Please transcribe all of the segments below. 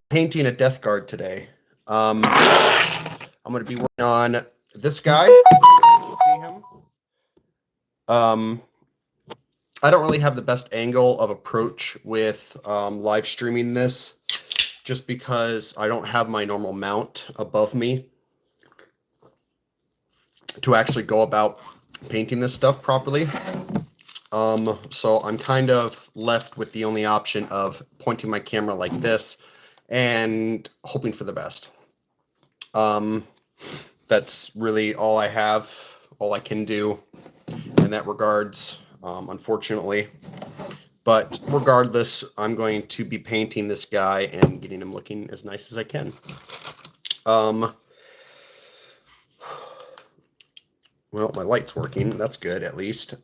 painting a Death Guard today. I'm going to be working on this guy. You can see him. I don't really have the best angle of approach with live streaming this, just because I don't have my normal mount above me to actually go about painting this stuff properly. So I'm kind of left with the only option of pointing my camera like this and hoping for the best. That's really all I have, all I can do in that regards, unfortunately. But regardless, I'm going to be painting this guy and getting him looking as nice as I can. Well, my light's working. That's good, at least.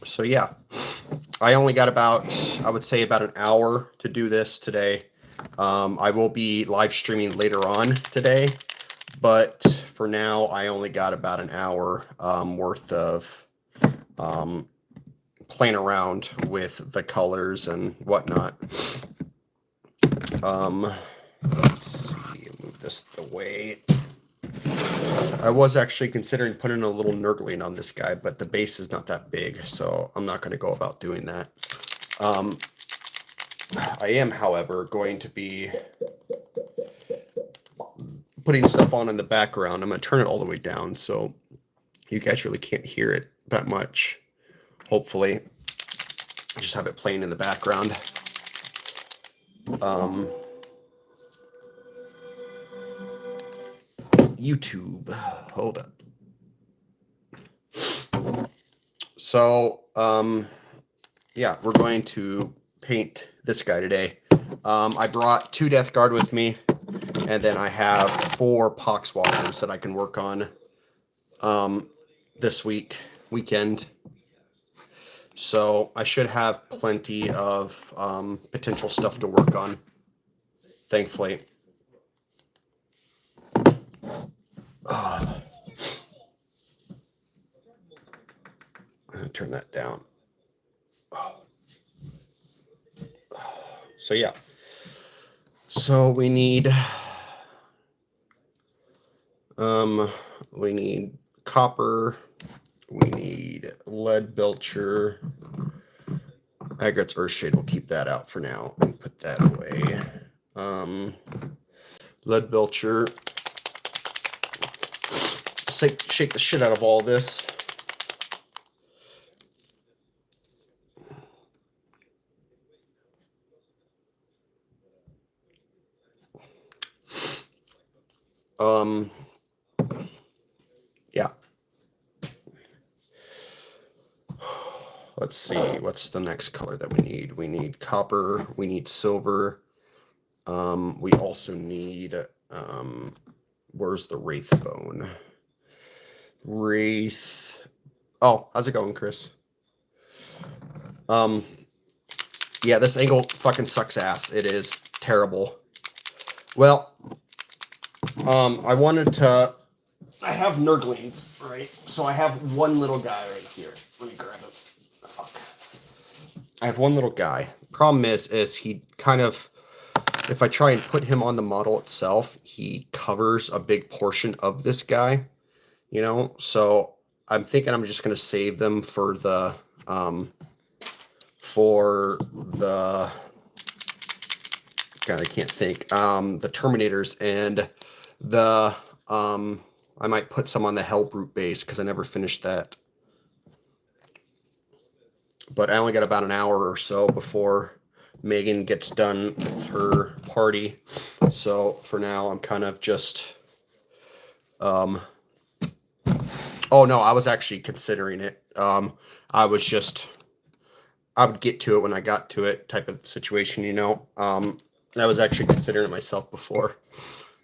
So yeah, I only got about, I would say about an hour to do this today. I will be live streaming later on today, but for now, I only got about an hour worth of playing around with the colors and whatnot. Let's see, move this away. I was actually considering putting a little Nurgling on this guy, but the base is not that big, so I'm not going to go about doing that. I am, however, going to be putting stuff on in the background. I'm going to turn it all the way down so you guys really can't hear it that much. Hopefully, just have it playing in the background. YouTube, hold up. So, yeah, we're going to paint this guy today. I brought 2 Death Guard with me, and then I have 4 Poxwalkers that I can work on this weekend. So I should have plenty of potential stuff to work on, thankfully. I'm going to turn that down. So yeah. So we need copper, we need Leadbelcher. Agrit's Earthshade, we'll keep that out for now and put that away. Leadbelcher. Shake the shit out of all this. Yeah. Let's see, what's the next color that we need? We need copper, we need silver. We also need, where's the Wraithbone? Wraith. Oh, how's it going, Chris? Yeah, this angle fucking sucks ass. It is terrible. Well, I wanted to, I have Nurglings, right? So I have one little guy right here. Let me grab him. Fuck. I have one little guy. Problem is he kind of, if I try and put him on the model itself, he covers a big portion of this guy, you know? So I'm thinking I'm just going to save them for the, God, I can't think, the Terminators, and the, I might put some on the Hellbrute base because I never finished that. But I only got about an hour or so before Megan gets done with her party. So for now, I'm kind of just, oh no, I was actually considering it. I would get to it when I got to it type of situation, you know. I was actually considering it myself before.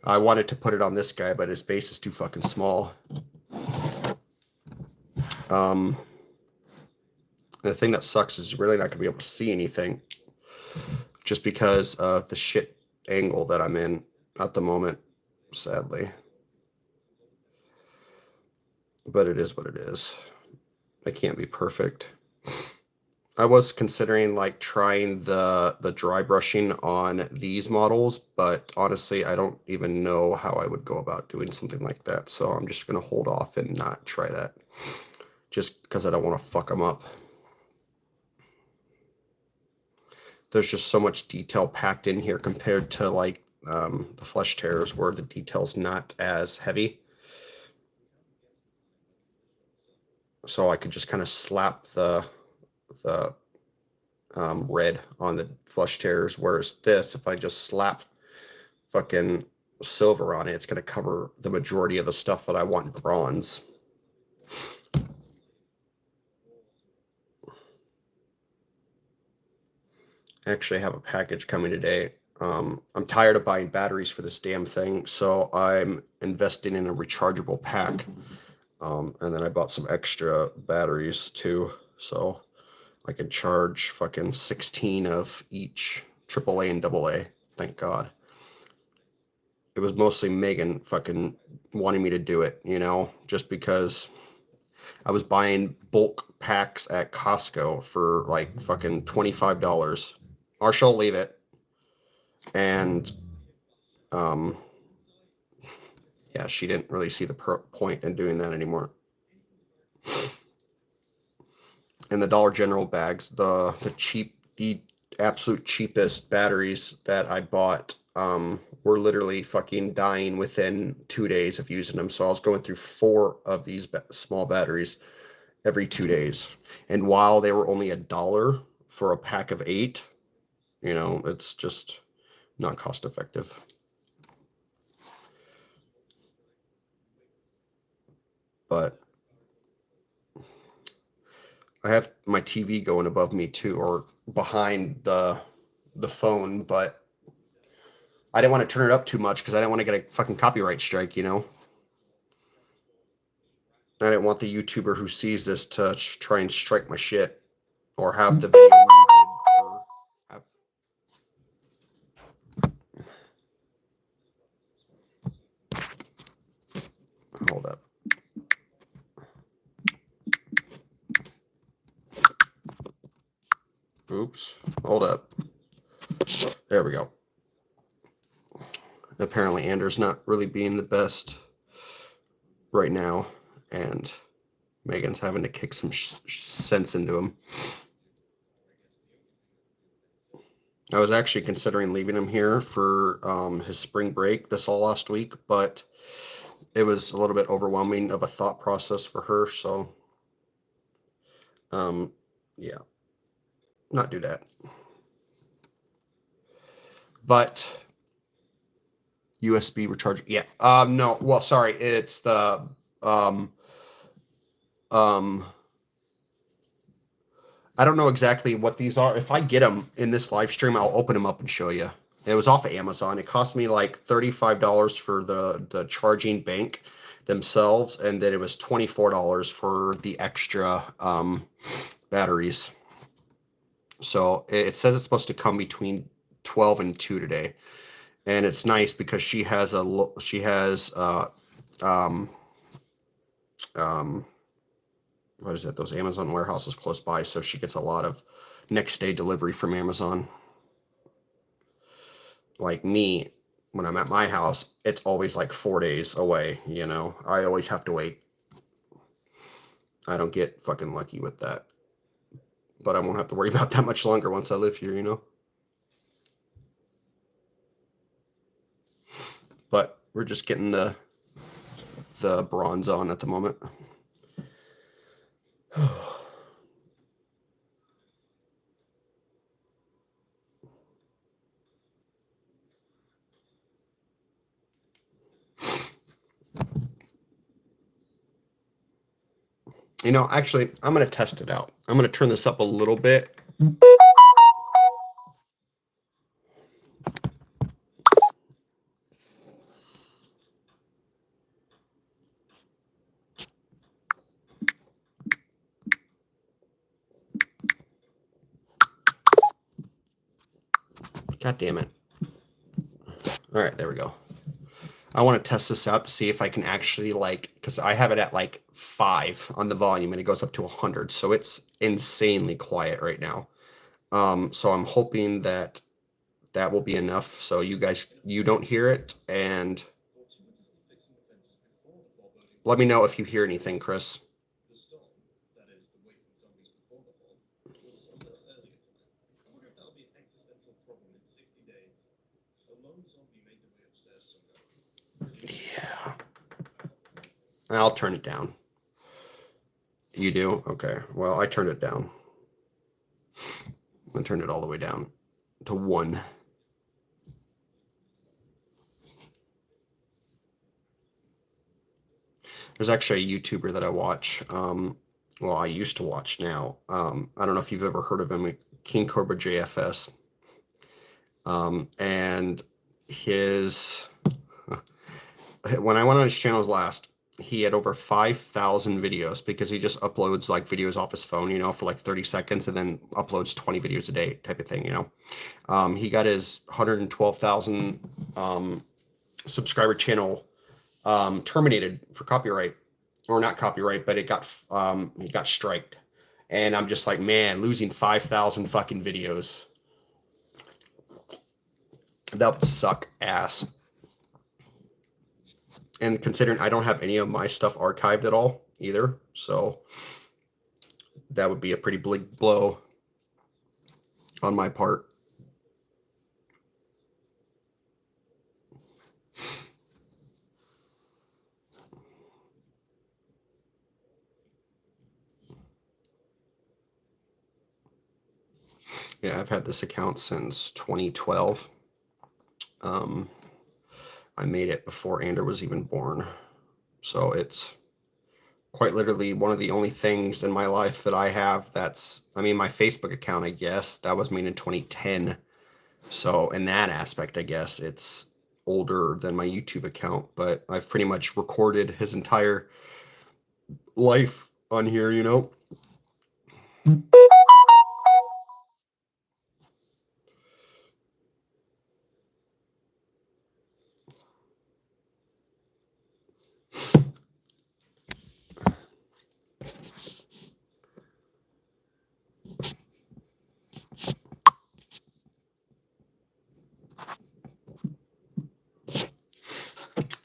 I wanted to put it on this guy, but his base is too fucking small. The thing that sucks is you're really not going to be able to see anything just because of the shit angle that I'm in at the moment, sadly. But it is what it is. I can't be perfect. I was considering like trying the dry brushing on these models, but honestly, I don't even know how I would go about doing something like that. So I'm just going to hold off and not try that just because I don't want to fuck them up. There's just so much detail packed in here compared to like the Flesh Tearers where the detail's not as heavy. So I could just kind of slap the red on the Flesh Tearers, whereas this, if I just slap fucking silver on it, it's going to cover the majority of the stuff that I want in bronze. I actually have a package coming today. I'm tired of buying batteries for this damn thing, so I'm investing in a rechargeable pack. And then I bought some extra batteries too, so I can charge fucking 16 of each AAA and AA. Thank God. It was mostly Megan fucking wanting me to do it, you know, just because I was buying bulk packs at Costco for like fucking $25. Or she'll leave it. And yeah, she didn't really see the point in doing that anymore. And the Dollar General bags, the absolute cheapest batteries that I bought were literally fucking dying within 2 days of using them. So I was going through 4 of these small batteries every 2 days. And while they were only $1 for a pack of 8, you know, it's just not cost effective. But I have my TV going above me too, or behind the phone, but I didn't want to turn it up too much because I didn't want to get a fucking copyright strike, you know? I didn't want the YouTuber who sees this to try and strike my shit or have the video muted. Hold up. Oops. Hold up. There we go. Apparently Anders not really being the best right now, and Megan's having to kick some sense into him. I was actually considering leaving him here for his spring break this all last week, but it was a little bit overwhelming of a thought process for her, so yeah, not do that. But USB recharge, yeah. No, well, sorry, it's the I don't know exactly what these are. If I get them in this live stream, I'll open them up and show you. It was off of Amazon. It cost me like $35 for the charging bank themselves, and then it was $24 for the extra batteries. So it says it's supposed to come between 12 and 2 today, and it's nice because she has what is it? Those Amazon warehouses close by, so she gets a lot of next day delivery from Amazon. Like me, when I'm at my house, it's always like 4 days away, you know. I always have to wait. I don't get fucking lucky with that. But I won't have to worry about that much longer once I live here, you know. But we're just getting the bronze on at the moment. You know, actually, I'm going to test it out. I'm going to turn this up a little bit. God damn it. All right, there we go. I want to test this out to see if I can actually like, because I have it at like 5 on the volume and it goes up to 100. So it's insanely quiet right now. So I'm hoping that that will be enough so you guys, you don't hear it. And let me know if you hear anything, Chris. Yeah. I'll turn it down. You do? Okay. Well, I turned it down. I'm going to turn it all the way down to 1. There's actually a YouTuber that I watch. Well, I used to watch now. I don't know if you've ever heard of him, King Cobra JFS. And his, when I went on his channels last, he had over 5,000 videos because he just uploads like videos off his phone, you know, for like 30 seconds and then uploads 20 videos a day type of thing, you know. He got his 112,000 subscriber channel terminated for copyright, or not copyright, but it got he got striked. And I'm just like, man, losing 5,000 fucking videos, that would suck ass. And considering I don't have any of my stuff archived at all either, so that would be a pretty big blow on my part. Yeah, I've had this account since 2012. I made it before Ander was even born. So it's quite literally one of the only things in my life that I have that's, I mean, my Facebook account, I guess, that was made in 2010. So in that aspect, I guess it's older than my YouTube account, but I've pretty much recorded his entire life on here, you know?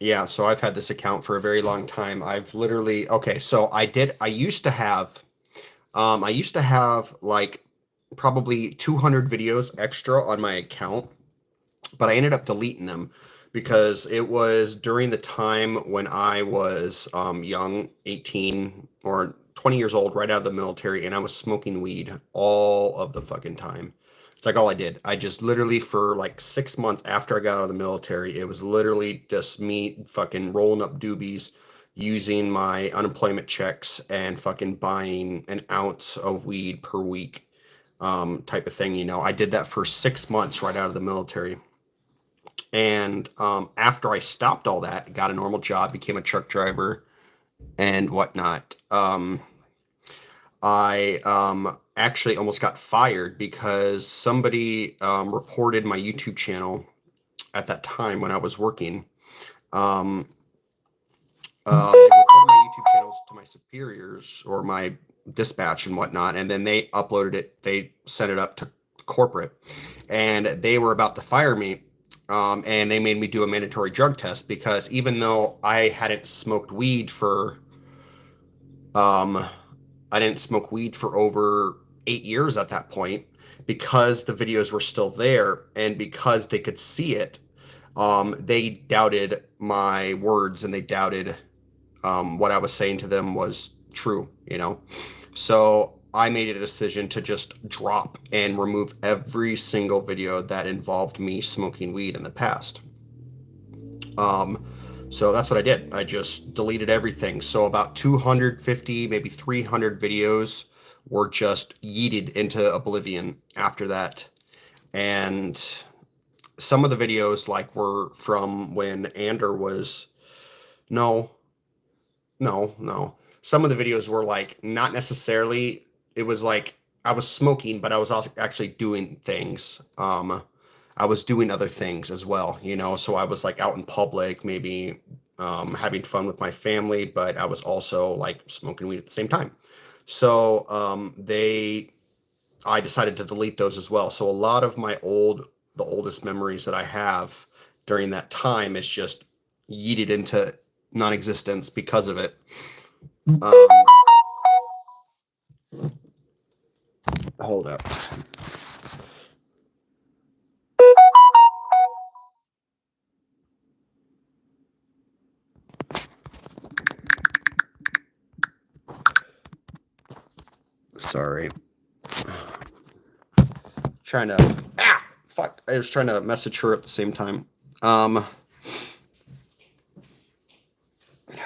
Yeah, so I've had this account for a very long time. I've literally, okay, so I used to have like probably 200 videos extra on my account, but I ended up deleting them because it was during the time when I was young, 18 or 20 years old, right out of the military, and I was smoking weed all of the fucking time. It's like all I did. I just literally, for like 6 months after I got out of the military, it was literally just me fucking rolling up doobies, using my unemployment checks and fucking buying an ounce of weed per week, type of thing. You know, I did that for 6 months right out of the military. And after I stopped all that, got a normal job, became a truck driver and whatnot, I actually almost got fired because somebody reported my YouTube channel at that time when I was working. They reported my YouTube channels to my superiors or my dispatch and whatnot, and then they uploaded it. They sent it up to corporate, and they were about to fire me. And they made me do a mandatory drug test because even though I hadn't smoked weed for, I didn't smoke weed for over 8 years at that point, because the videos were still there and because they could see it, they doubted my words and they doubted what I was saying to them was true, you know? So I made a decision to just drop and remove every single video that involved me smoking weed in the past. So that's what I did. I just deleted everything. So about 250, maybe 300 videos were just yeeted into oblivion after that. And some of the videos like were from when Ander was, no. Some of the videos were like not necessarily, it was like I was smoking, but I was also actually doing things. I I was doing other things as well, you know. So I was like out in public, maybe having fun with my family, but I was also like smoking weed at the same time. So I decided to delete those as well. So a lot of the oldest memories that I have during that time is just yeeted into non-existence because of it. Um, hold up. Sorry. Trying to fuck. I was trying to message her at the same time.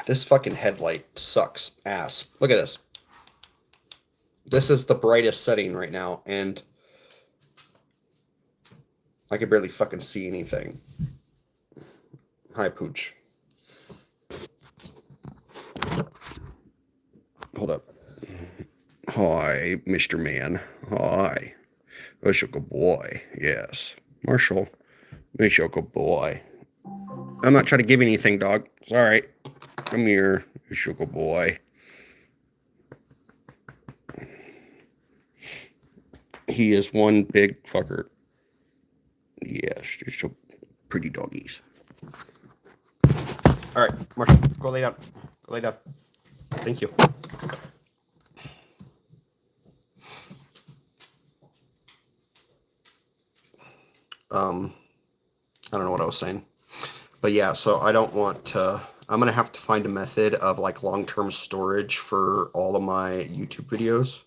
This fucking headlight sucks ass. Look at this. This is the brightest setting right now, and I can barely fucking see anything. Hi, Pooch. Hold up. Hi, Mr. Man. Hi. That's a good boy. Yes. Marshall. That's a good boy. I'm not trying to give you anything, dog. Sorry. Come here, you good boy. He is one big fucker. Yes, you're so pretty doggies. All right, Marshall, go lay down. Go lay down. Thank you. I don't know what I was saying, but yeah. So I don't want to. I'm gonna have to find a method of like long-term storage for all of my YouTube videos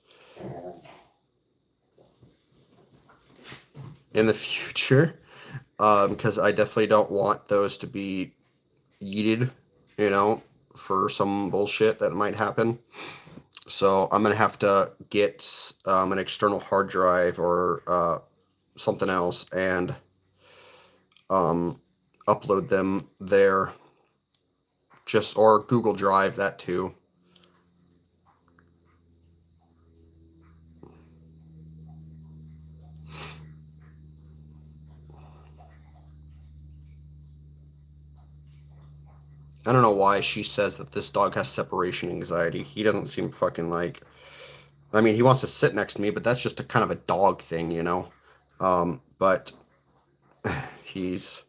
in the future, because I definitely don't want those to be yeeted, you know, for some bullshit that might happen. So I'm gonna have to get an external hard drive or something else and upload them there. Just or Google Drive that too. I don't know why she says that this dog has separation anxiety. He doesn't seem fucking like. I mean, he wants to sit next to me, but that's just a kind of a dog thing, you know. But he's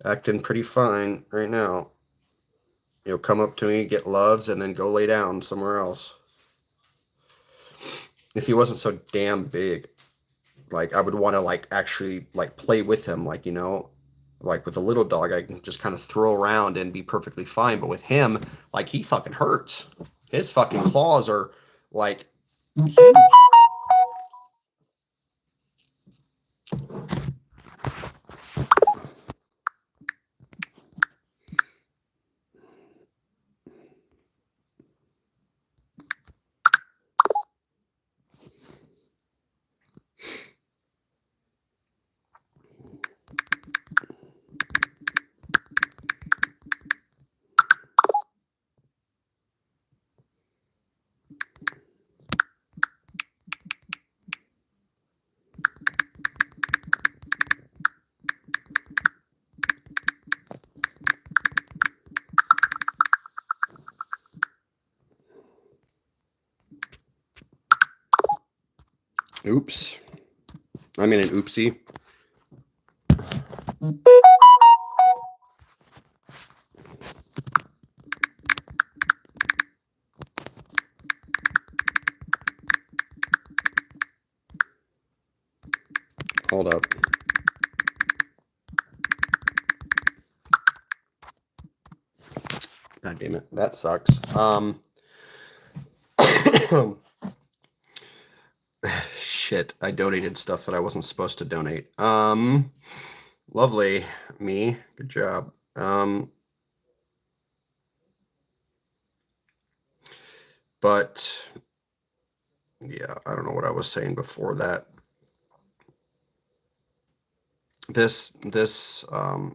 acting pretty fine right now. He'll come up to me, get loves, and then go lay down somewhere else. If he wasn't so damn big, like I would want to like actually like play with him, like, you know, like with a little dog, I can just kind of throw around and be perfectly fine. But with him, like he fucking hurts. His fucking claws are like huge. Oops. I mean an oopsie. Hold up. God damn it. That sucks. Shit. I donated stuff that I wasn't supposed to donate. Lovely. Me. Good job. But yeah, I don't know what I was saying before that. This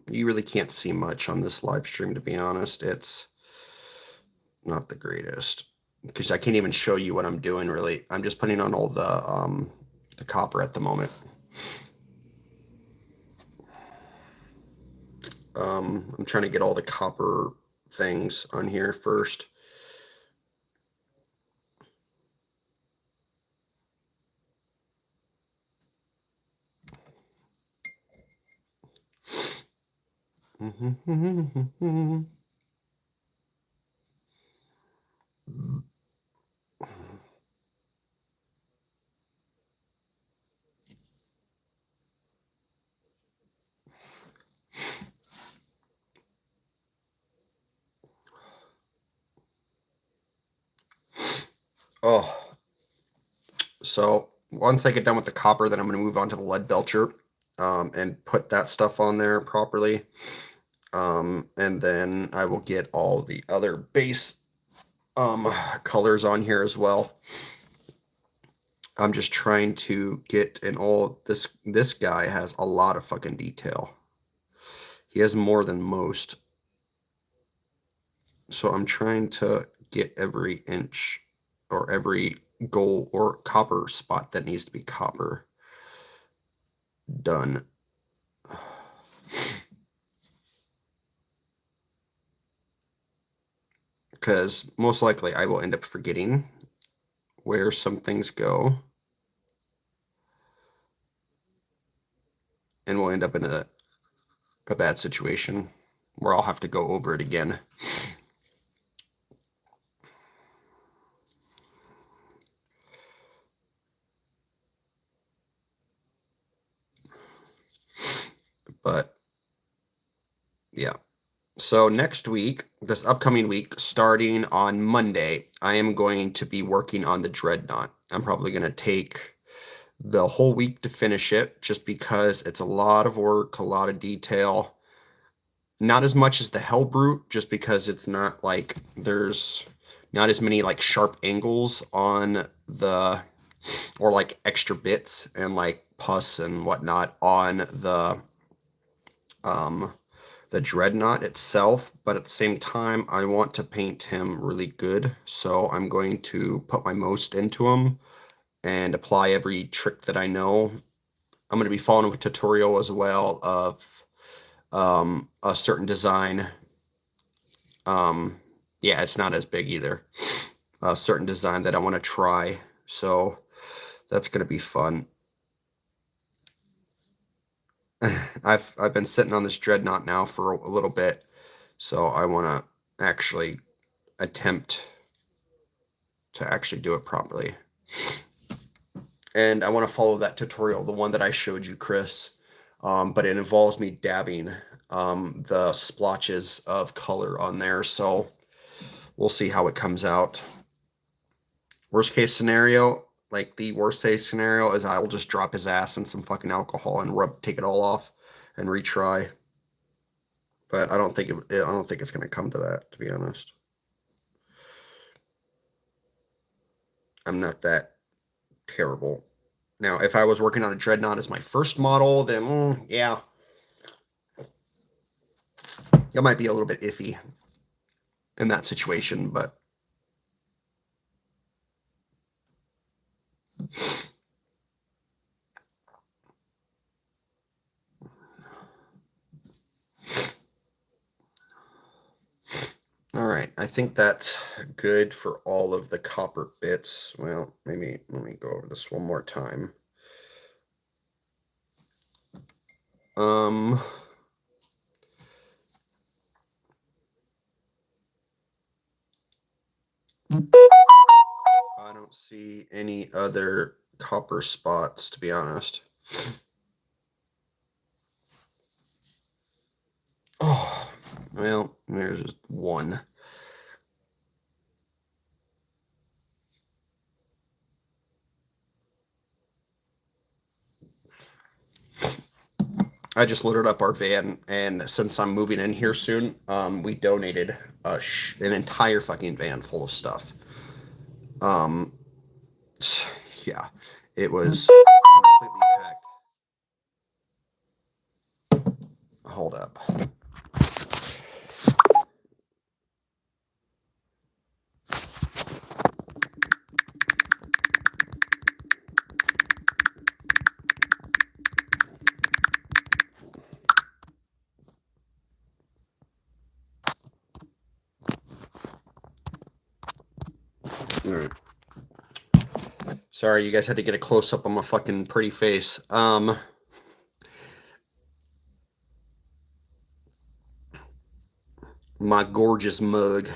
you really can't see much on this live stream, to be honest. It's not the greatest because I can't even show you what I'm doing really. I'm just putting on all the copper at the moment. I'm trying to get all the copper things on here first. Oh, so once I get done with the copper, then I'm going to move on to the lead belcher and put that stuff on there properly. And then I will get all the other base colors on here as well. I'm just trying to get in all this guy has a lot of fucking detail. He has more than most. So I'm trying to get every inch or every gold or copper spot that needs to be copper done. Because most likely I will end up forgetting where some things go. And we'll end up in a bad situation where I'll have to go over it again. But yeah. So next week, this upcoming week, starting on Monday, I am going to be working on the Dreadnought. I'm probably going to take the whole week to finish it just because it's a lot of work, a lot of detail. Not as much as the Hellbrute, just because it's not like there's not as many like sharp angles on the, or like extra bits and like pus and whatnot on the Dreadnought itself, but at the same time, I want to paint him really good, so I'm going to put my most into him and apply every trick that I know. I'm going to be following a tutorial as well of a certain design. Yeah, it's not as big either. A certain design that I want to try, so that's going to be fun. I've been sitting on this Dreadnought now for a little bit, so I want to actually attempt to actually do it properly. And I want to follow that tutorial, the one that I showed you, Chris. But it involves me dabbing the splotches of color on there, so we'll see how it comes out. Worst case scenario, like the worst case scenario is I will just drop his ass in some fucking alcohol and take it all off and retry. But I don't think it's going to come to that, to be honest. I'm not that terrible. Now, if I was working on a Dreadnought as my first model, then yeah, it might be a little bit iffy in that situation, but all right, I think that's good for all of the copper bits. Well, maybe let me go over this one more time. I don't see any other copper spots, to be honest. Oh, well, there's just one. I just loaded up our van, and since I'm moving in here soon, we donated an entire fucking van full of stuff. Yeah, it was completely packed. Hold up. All right. Sorry, you guys had to get a close up on my fucking pretty face. My gorgeous mug.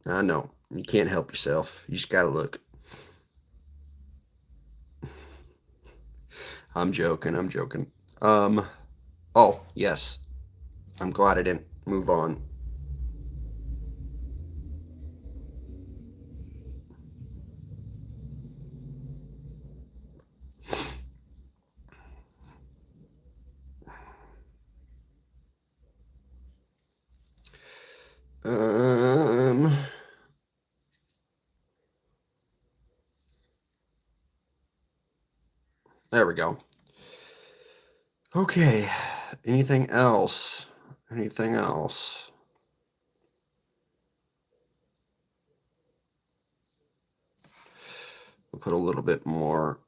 I know. You can't help yourself. You just gotta look. I'm joking. Oh, yes. I'm glad I didn't move on. There we go. Okay. Anything else? Anything else? We'll put a little bit more.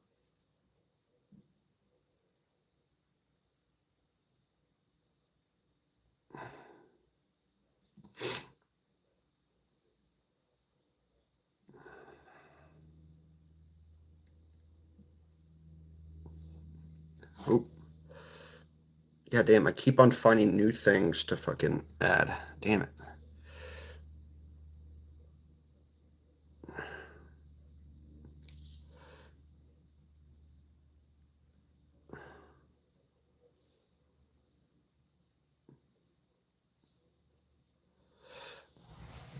Oh. Yeah, damn, I keep on finding new things to fucking add. Damn it.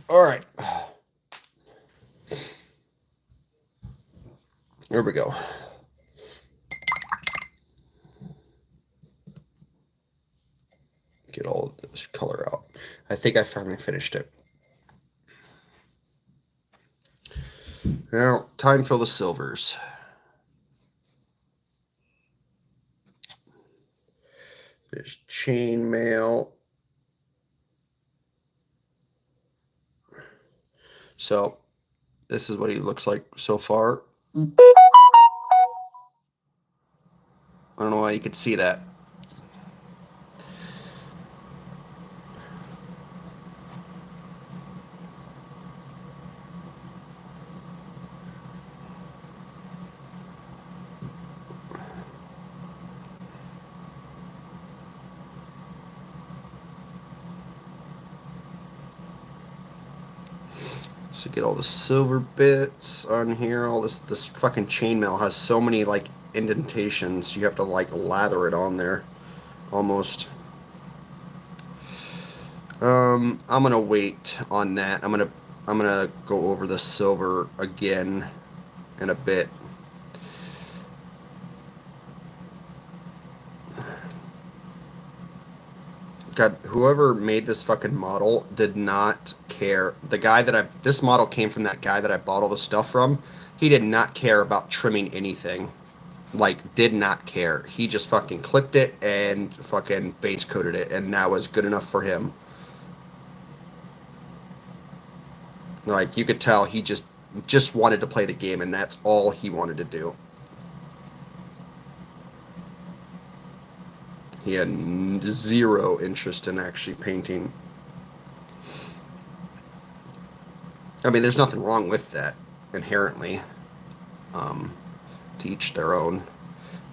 All right. There we go. Get all of this color out. I think I finally finished it. Now, time for the silvers. There's chainmail. So, this is what he looks like so far. I don't know why you could see that. So get all the silver bits on here. All this fucking chainmail has so many like indentations. You have to like lather it on there, almost. I'm gonna wait on that. I'm gonna go over the silver again in a bit. God, whoever made this fucking model did not care. The guy that this model came from that guy that I bought all the stuff from. He did not care about trimming anything. Like, did not care. He just fucking clipped it and fucking base coated it, and that was good enough for him. Like, you could tell he just wanted to play the game, and that's all he wanted to do. He had zero interest in actually painting. I mean, there's nothing wrong with that inherently. To each their own.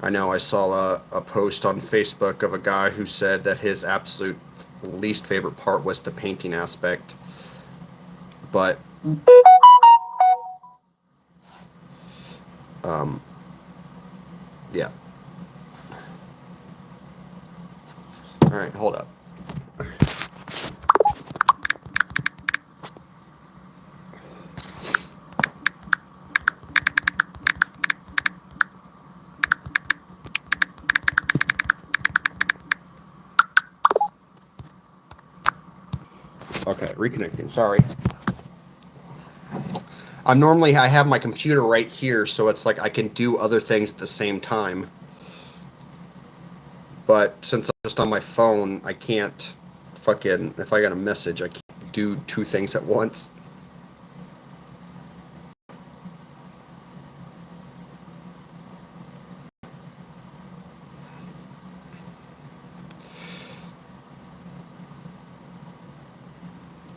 I know I saw a post on Facebook of a guy who said that his absolute least favorite part was the painting aspect. But yeah. All right, hold up. Okay, reconnecting. Sorry. I have my computer right here, so it's like I can do other things at the same time. But since I'm just on my phone, I can't fucking, if I got a message, I can't do two things at once.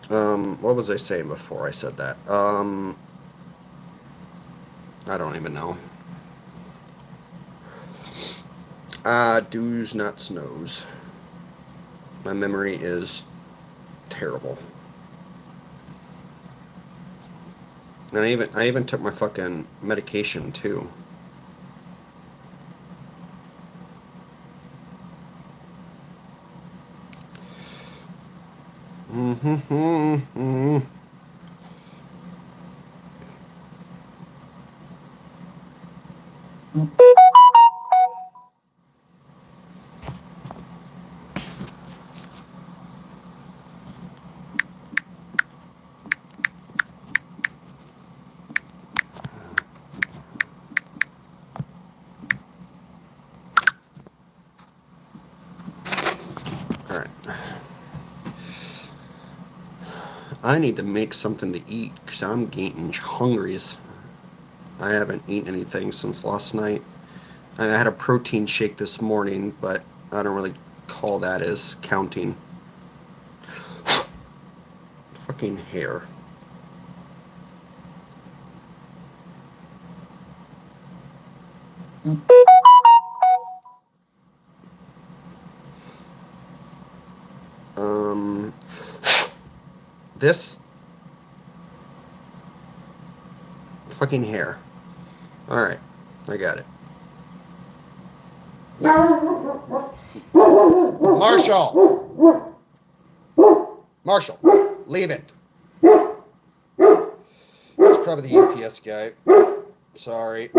What was I saying before I said that? I don't even know. Do's, nuts, knows. My memory is terrible. And I even took my fucking medication too. Mm-hmm. All right. I need to make something to eat because I'm getting hungry. I haven't eaten anything since last night. I had a protein shake this morning, but I don't really call that as counting. Fucking hair. This fucking hair. All right, I got it. Marshall! Marshall, leave it. It's probably the UPS guy. Sorry.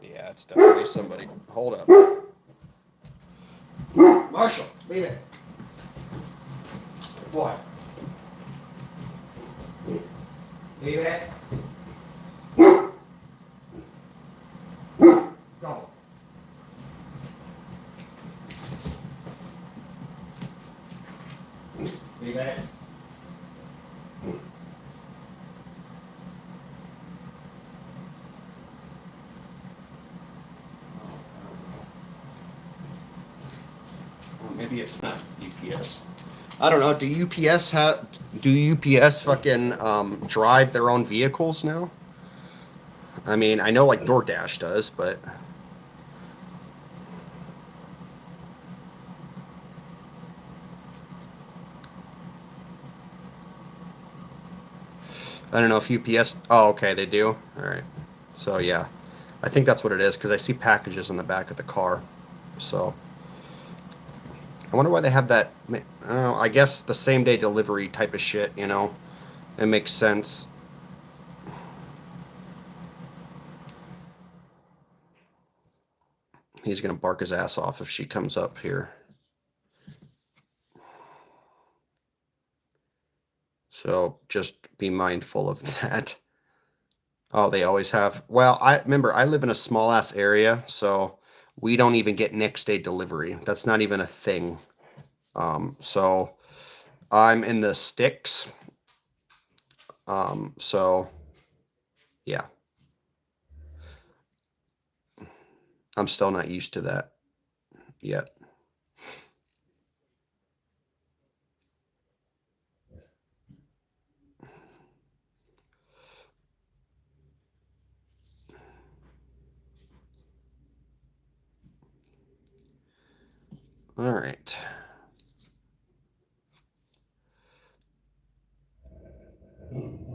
Yeah, it's definitely somebody. Hold up. Marshall, leave it. What? Leave it. Go. Leave it. Maybe it's not UPS. I don't know. Do UPS fucking drive their own vehicles now? I mean, I know like DoorDash does, but I don't know if UPS. Oh, okay, they do. All right. So yeah, I think that's what it is because I see packages on the back of the car. So I wonder why they have that. I guess the same day delivery type of shit. You know, it makes sense. He's gonna bark his ass off if she comes up here. So just be mindful of that. Oh, they always have. Well, I remember I live in a small ass area, so we don't even get next day delivery. That's not even a thing. So I'm in the sticks. So yeah, I'm still not used to that yet. All right.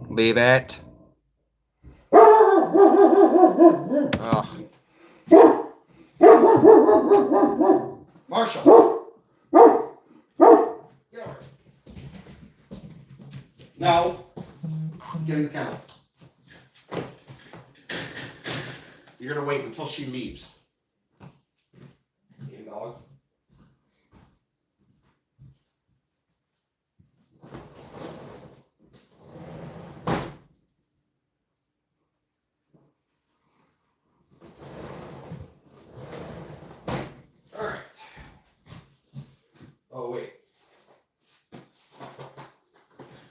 Leave it. Ugh. Marshall. Get over. No. Get in the kennel. You're gonna wait until she leaves. You dog. All right. Oh wait.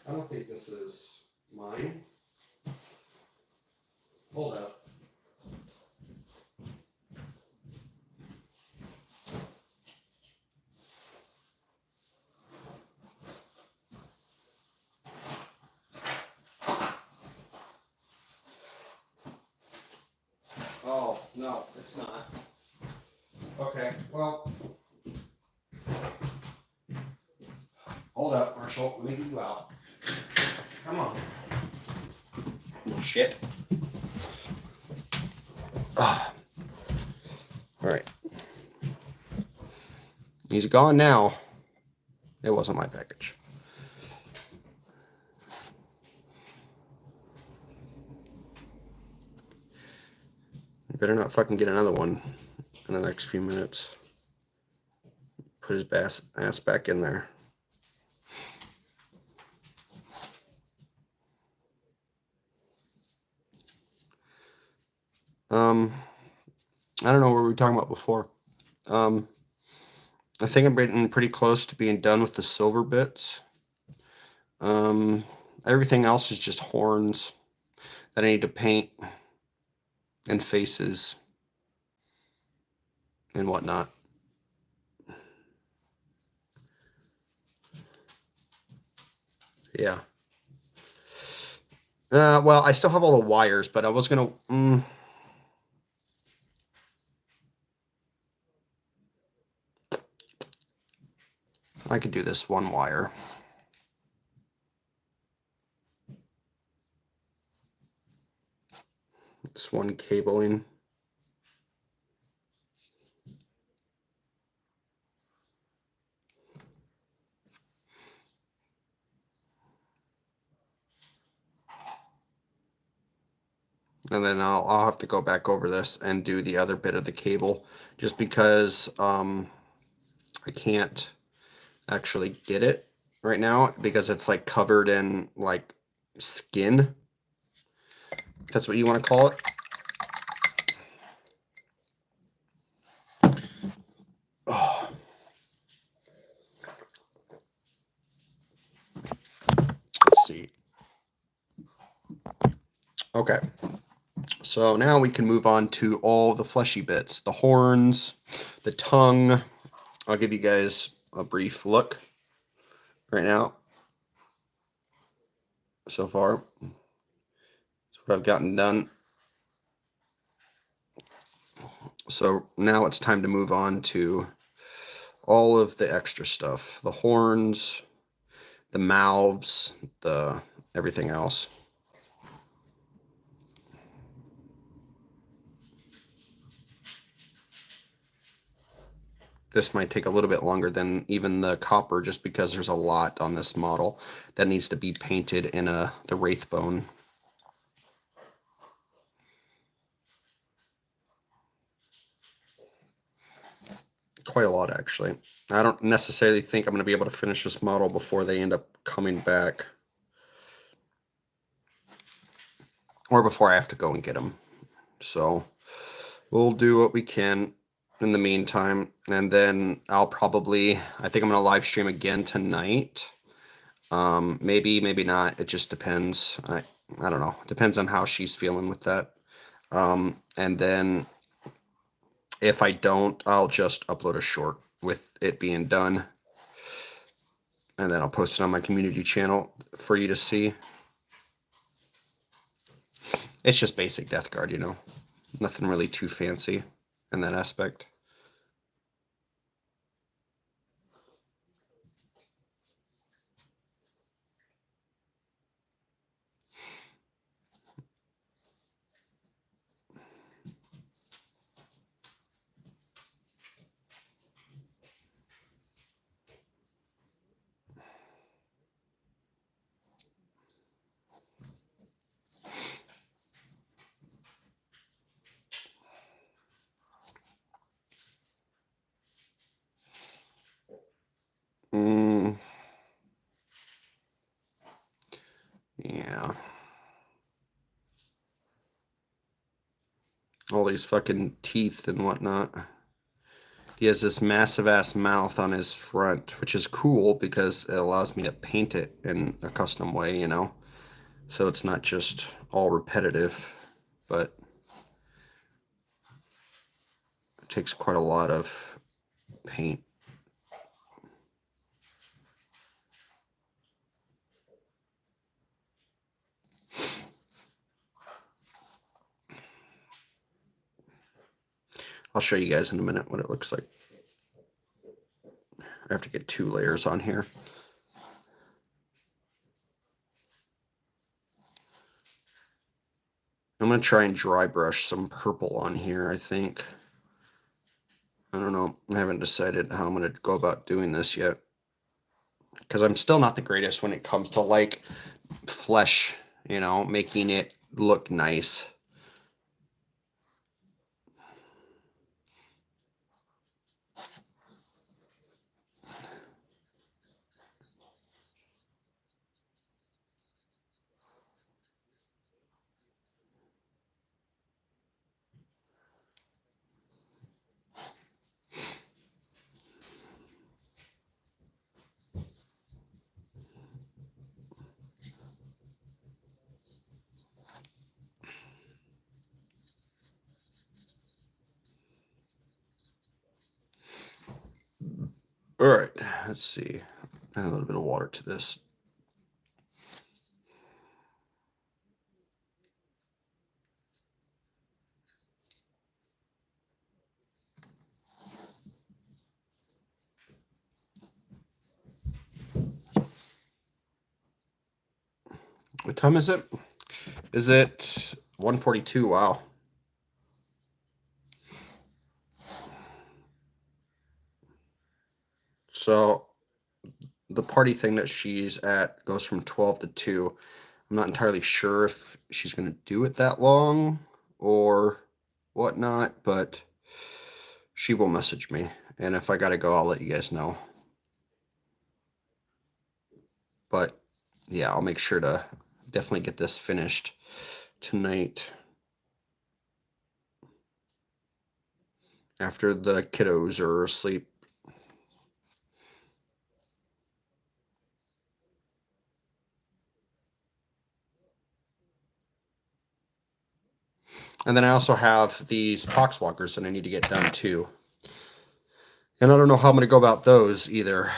I don't think this is mine. Hold up. No, it's not. Okay, well, hold up, Marshall. Let me get you out. Come on. Shit. Ah. All right. He's gone now. It wasn't my package. You better not fucking get another one in the next few minutes. Put his ass back in there. I don't know what we were talking about before. I think I'm getting pretty close to being done with the silver bits. Everything else is just horns that I need to paint and faces and whatnot. Yeah. Well, I still have all the wires, but I was gonna. I could do this one wire. This one cabling. And then I'll have to go back over this and do the other bit of the cable, just because I can't actually get it right now because it's like covered in like skin. If that's what you want to call it. Oh. Let's see. Okay. So now we can move on to all the fleshy bits, the horns, the tongue. I'll give you guys a brief look right now. So far, that's what I've gotten done. So now it's time to move on to all of the extra stuff, the horns, the mouths, the everything else. This might take a little bit longer than even the copper, just because there's a lot on this model that needs to be painted in the Wraithbone. Quite a lot, actually. I don't necessarily think I'm going to be able to finish this model before they end up coming back. Or before I have to go and get them. So we'll do what we can in the meantime. And then I think I'm going to live stream again tonight. Maybe not. It just depends. I don't know. Depends on how she's feeling with that. And then if I don't, I'll just upload a short with it being done. And then I'll post it on my community channel for you to see. It's just basic Death Guard, you know. Nothing really too fancy in that aspect. Yeah. All these fucking teeth and whatnot. He has this massive ass mouth on his front, which is cool because it allows me to paint it in a custom way, you know? So it's not just all repetitive, but it takes quite a lot of paint. I'll show you guys in a minute what it looks like. I have to get 2 layers on here. I'm going to try and dry brush some purple on here, I think. I don't know. I haven't decided how I'm going to go about doing this yet. Because I'm still not the greatest when it comes to like flesh, you know, making it look nice. All right, let's see. Add a little bit of water to this. What time is it? Is it 1:42? Wow. So the party thing that she's at goes from 12 to 2. I'm not entirely sure if she's going to do it that long or whatnot, but she will message me. And if I got to go, I'll let you guys know. But yeah, I'll make sure to definitely get this finished tonight after the kiddos are asleep. And then I also have these poxwalkers that I need to get done too. And I don't know how I'm going to go about those either.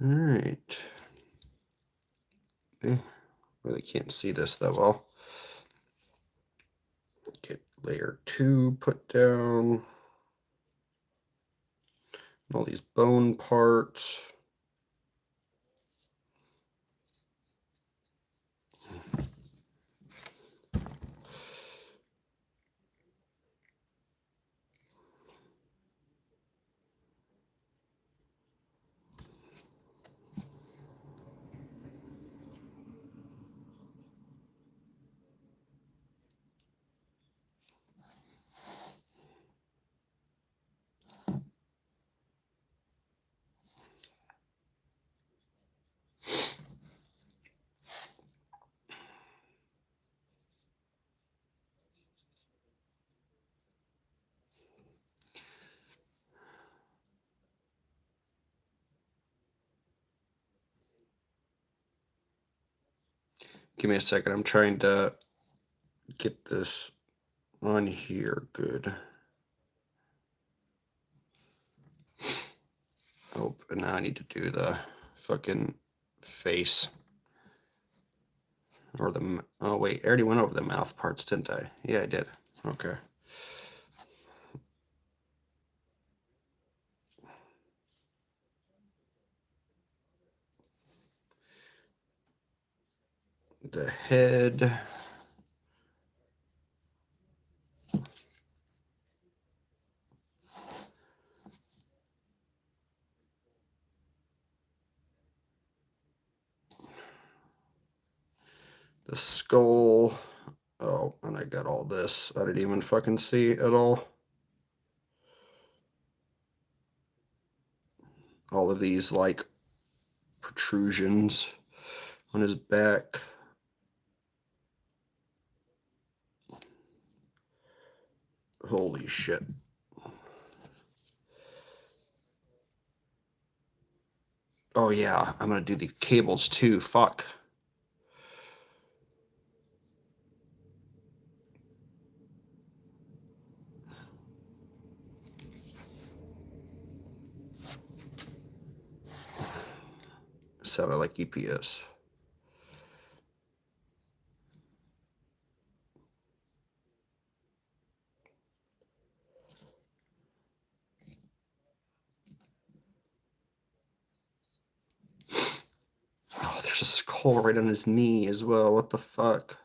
All right. Really can't see this that well. Get layer 2 put down. All these bone parts. Give me a second. I'm trying to get this on here good. Oh, and now I need to do the fucking face. Or the, oh wait, I already went over the mouth parts, didn't I? Yeah, I did. Okay. The head. The skull. Oh, and I got all this. I didn't even fucking see at all. All of these like protrusions on his back. Holy shit. Oh yeah, I'm gonna do the cables too. Fuck. Sounded like UPS. Oh, there's a skull right on his knee as well. What the fuck?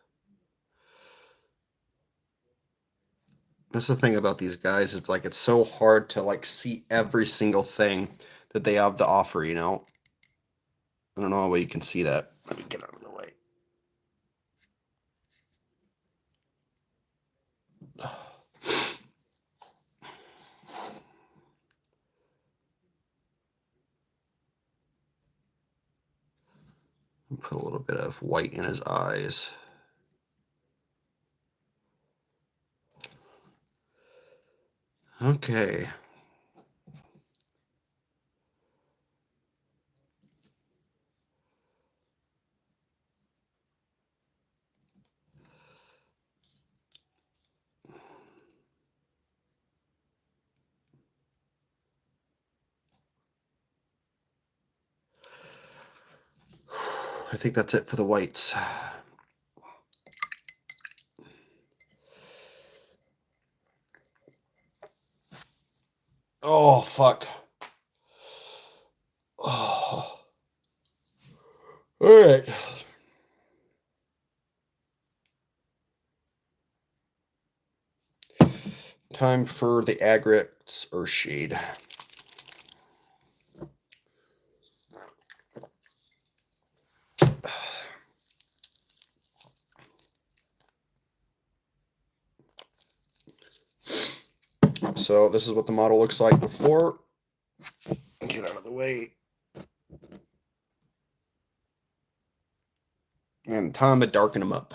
That's the thing about these guys. It's like it's so hard to like see every single thing that they have to offer, you know? I don't know how well you can see that. Let me get out of the way. Put a little bit of white in his eyes. Okay. I think that's it for the whites. Oh, fuck. Oh. All right. Time for the Agrax Earthshade. So this is what the model looks like before. Get out of the way. And time to darken them up.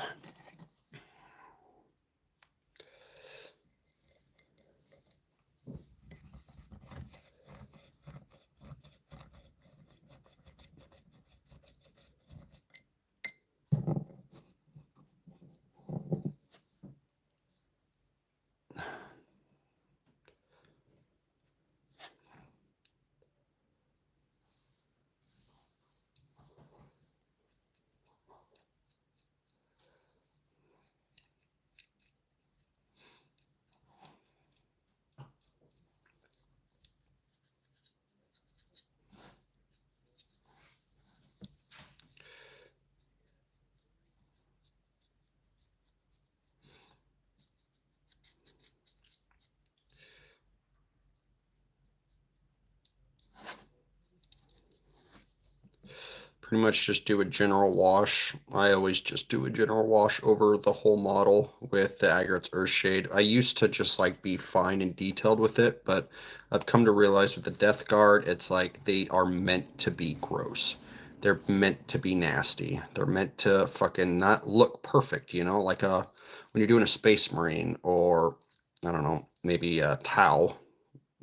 Pretty much just do a general wash. I always just do a general wash over the whole model with the Agrax Earthshade. I used to just like be fine and detailed with it, but I've come to realize with the Death Guard, it's like they are meant to be gross. They're meant to be nasty. They're meant to fucking not look perfect, you know, like when you're doing a Space Marine or I don't know, maybe a Tau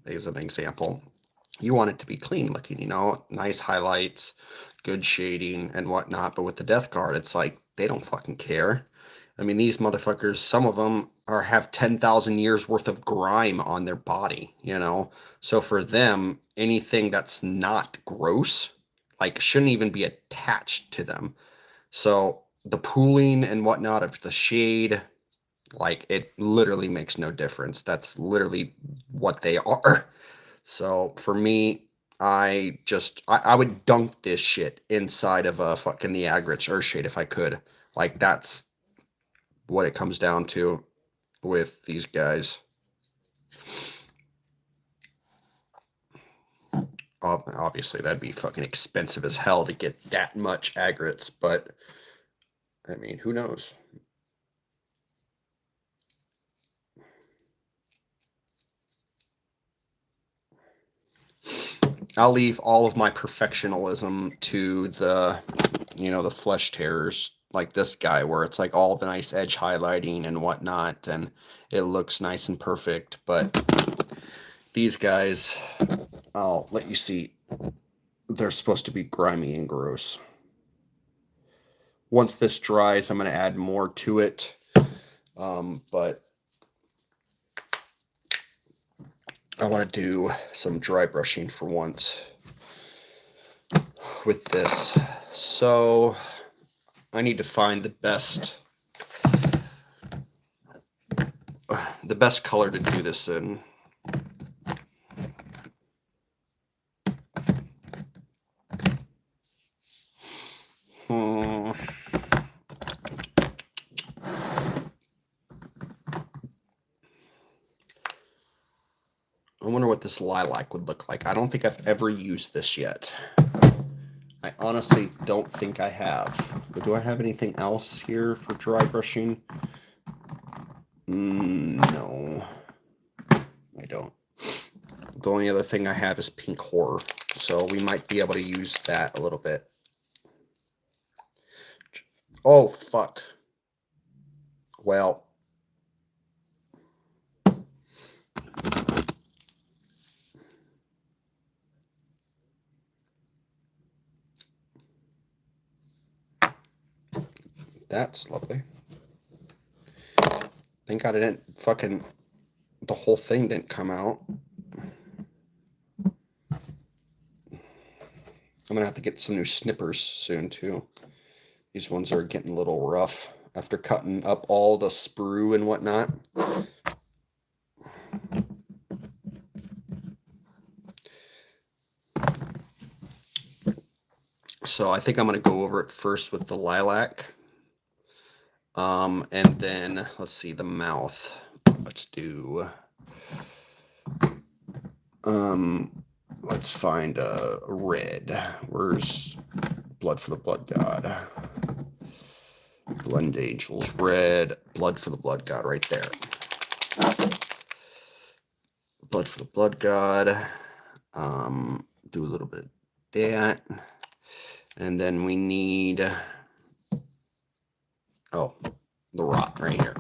as an example. You want it to be clean looking, you know, nice highlights, good shading and whatnot. But with the Death Guard, it's like they don't fucking care. I mean, these motherfuckers, some of them have 10,000 years worth of grime on their body, you know. So for them, anything that's not gross, like, shouldn't even be attached to them. So the pooling and whatnot of the shade, like, it literally makes no difference. That's literally what they are. So for me, I would dunk this shit inside of a fucking the Agrax Earthshade if I could. Like that's what it comes down to with these guys. Obviously, that'd be fucking expensive as hell to get that much Agrax, but I mean, who knows? I'll leave all of my perfectionism to the, you know, the flesh terrors like this guy where it's like all the nice edge highlighting and whatnot, and it looks nice and perfect. But these guys, I'll let you see, they're supposed to be grimy and gross. Once this dries, I'm going to add more to it. But I want to do some dry brushing for once with this. So I need to find the best color to do this in. I wonder what this lilac would look like. I don't think I've ever used this yet. I honestly don't think I have. But do I have anything else here for dry brushing? No, I don't. The only other thing I have is pink horror, so we might be able to use that a little bit. Oh, fuck. Well, that's lovely. Thank God I didn't fucking... the whole thing didn't come out. I'm gonna have to get some new snippers soon too. These ones are getting a little rough after cutting up all the sprue and whatnot. So I think I'm gonna go over it first with the lilac. And then let's see the mouth. Let's do let's find a red. Where's Blood for the Blood God? Blend Angels red, Blood for the Blood God right there. Blood for the Blood God. Do a little bit of that. And then we need the rot right here.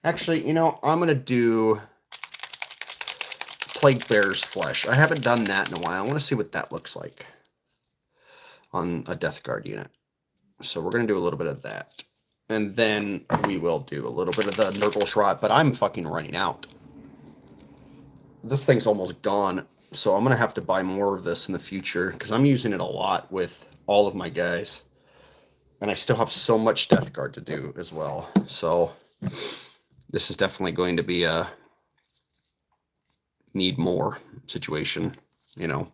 Actually, you know, I'm gonna do Plague Bear's flesh. I haven't done that in a while. I want to see what that looks like on a Death Guard unit. So we're going to do a little bit of that. And then we will do a little bit of the Nurgle Rot, but I'm fucking running out. This thing's almost gone, so I'm going to have to buy more of this in the future because I'm using it a lot with all of my guys. And I still have so much Death Guard to do as well. So this is definitely going to be a need more situation, you know.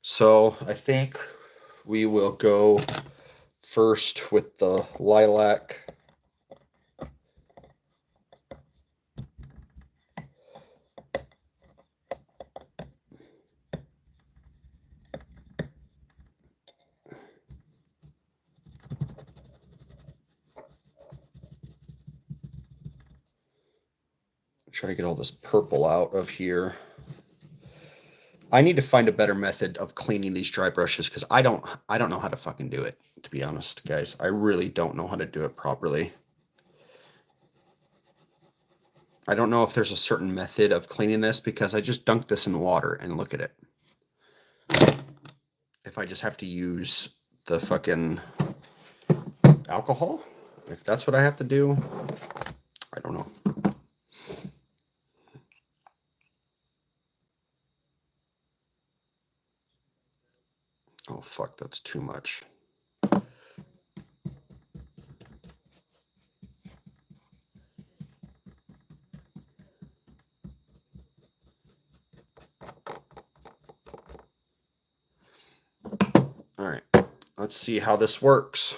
So I think we will go first with the lilac. Try to get all this purple out of here. I need to find a better method of cleaning these dry brushes because I don't know how to fucking do it, to be honest, guys. I really don't know how to do it properly. I don't know if there's a certain method of cleaning this because I just dunked this in water and look at it. If I just have to use the fucking alcohol, if that's what I have to do, I don't know. Oh, fuck, that's too much. All right, let's see how this works.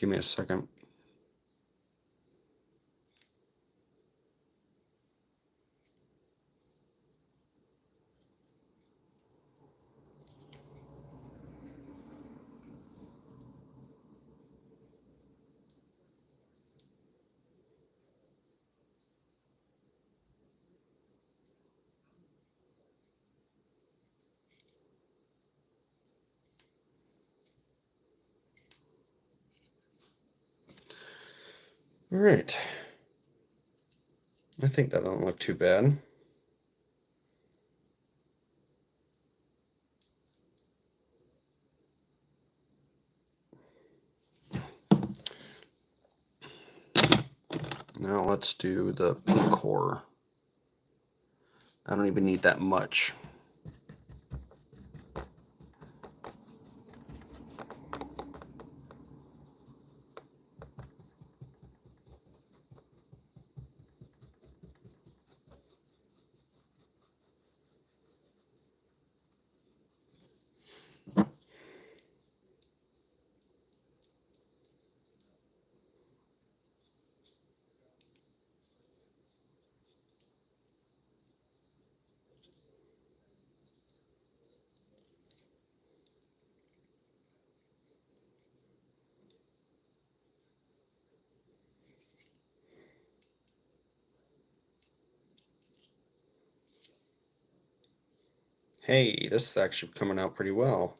Give me a second. All right. I think that don't look too bad. Now let's do the core. I don't even need that much. Hey, this is actually coming out pretty well.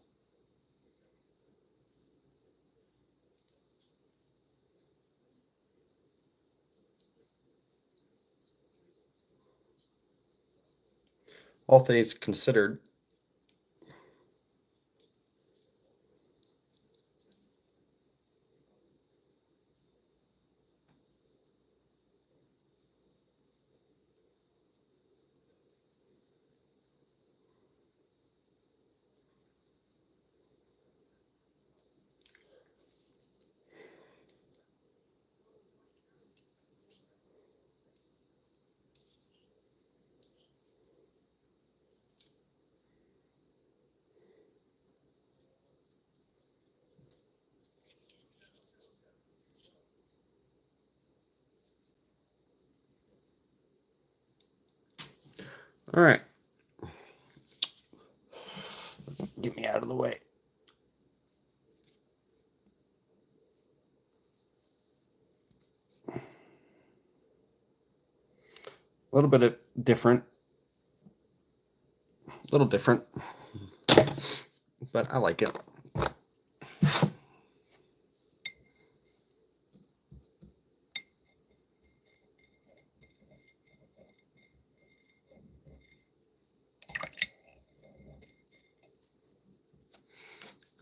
All things considered. All right. Get me out of the way. A little bit of different. A little different. But I like it.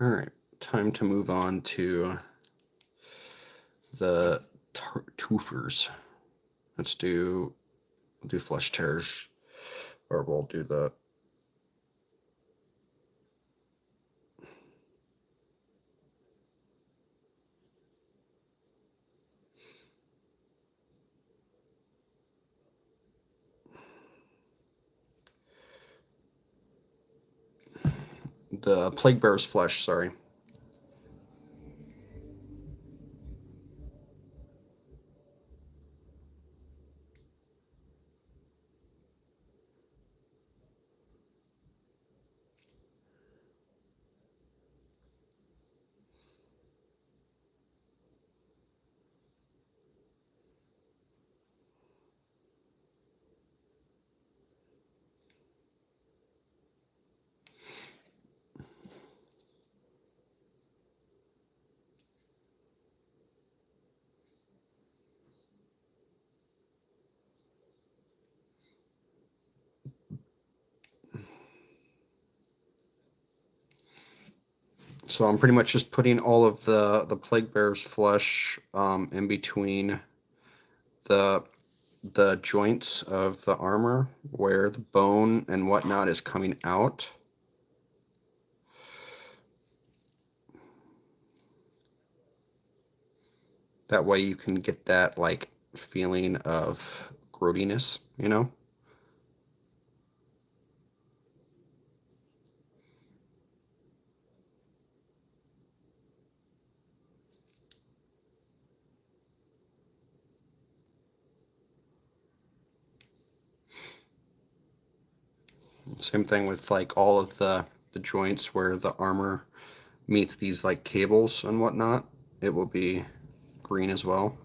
All right, time to move on to the twofers. Let's do flesh tears, or we'll do the plague bear's flesh. Sorry. So I'm pretty much just putting all of the plague bear's flesh in between the joints of the armor where the bone and whatnot is coming out. That way you can get that like feeling of growtiness, you know? Same thing with like all of the joints where the armor meets these like cables and whatnot. It will be green as well.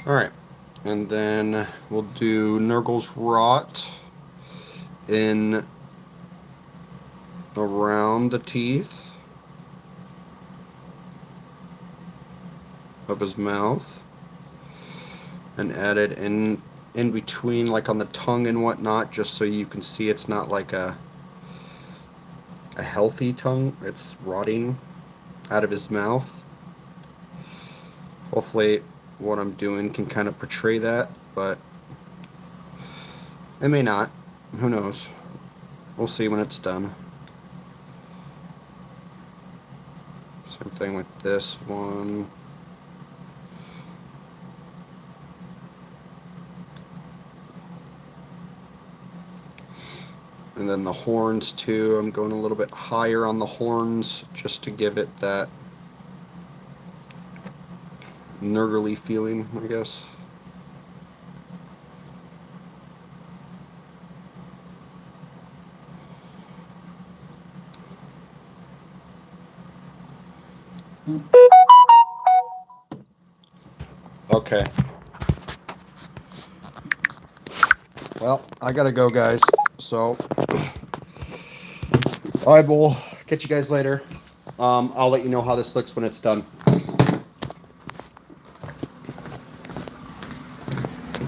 All right, and then we'll do Nurgle's Rot in around the teeth of his mouth, and add it in between, like on the tongue and whatnot, just so you can see it's not like a healthy tongue. It's rotting out of his mouth. Hopefully what I'm doing can kind of portray that, but it may not. Who knows? We'll see when it's done. Same thing with this one. And then the horns too. I'm going a little bit higher on the horns just to give it that Nurgly feeling, I guess. Okay. Well, I gotta go, guys. So I will catch you guys later. I'll let you know how this looks when it's done.